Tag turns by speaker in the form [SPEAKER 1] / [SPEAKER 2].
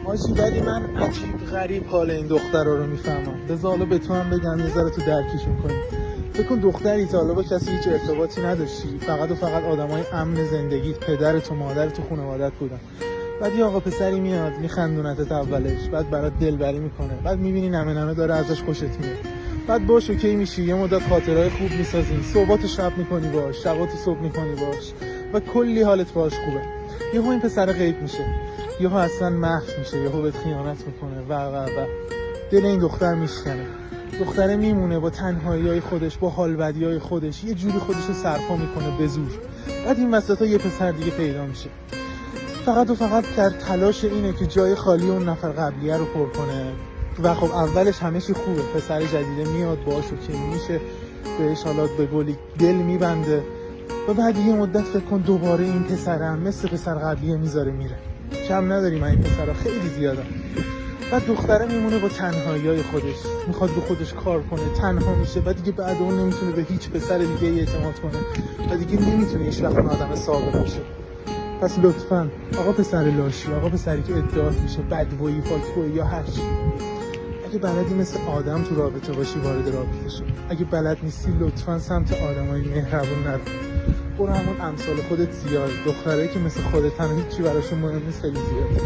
[SPEAKER 1] آجی ولی من عجیب غریب حال این دخترها رو میفهمم. بذار حالا به تو هم بگم یه ذره تو درکشون کنی. فکر کن دختری تا حالا با کسی هیچ ارتباطی نداشتی، فقط و فقط آدمای امن زندگیت، پدرت و مادرت و خانواده‌ات بودن. بعد یه آقا پسری میاد میخندونتت اولش، بعد برات دلبری میکنه، بعد میبینی نمه داره ازش خوشت میاد، بعد باش اوکی میشی، یه مدت خاطرهای خوب میسازین، صبحات شب میکنی باش، شبات صبح میکنی باش و کلی حالت باش خوبه. یهو این پسر غیب میشه، یهو اصلا محو میشه، یهو بهت خیانت میکنه و دل این دختر میشکنه. دختره میمونه با تنهایی‌های خودش، با حال بدی‌های خودش، یه جوری خودش رو سرپا میکنه به زور. بعد این وسطا یه پسر دیگه پیدا میشه، فقط و فقط در تلاش اینه که جای خالی اون نفر قبلیه رو پر کنه. و خب اولش همه چی خوبه، پسر جدیده میاد باهاش اوکی میشه، بهش حالا به گلی دل میبنده و بعد یه مدت فکر کن دوباره این پسرم مثل پسر قبلیه میذاره میره. کم نداریم این پسرها خیلی زیادن. بعد دختره میمونه با تنهایی‌های خودش، میخواد به خودش کار کنه، تنها میشه، بعد دیگه بعد اون نمیتونه به هیچ پسر دیگه اعتماد کنه و دیگه نمیتونه هیچ وقت اون آدم صادق باشه. پس لطفاً آقا پسر لاشی، آقا پسری که ادعات میشه بدویی، فاکتویی یا هر چی، اگه بلدی مثل آدم تو رابطه باشی وارد رابطه شو. اگه بلد نیستی لطفاً سمت آدمای مهربون نرو. برو همون امثال خودت زیاد، دخترایی که مثل خودت هیچی براشون مهم نیست خیلی زیاده.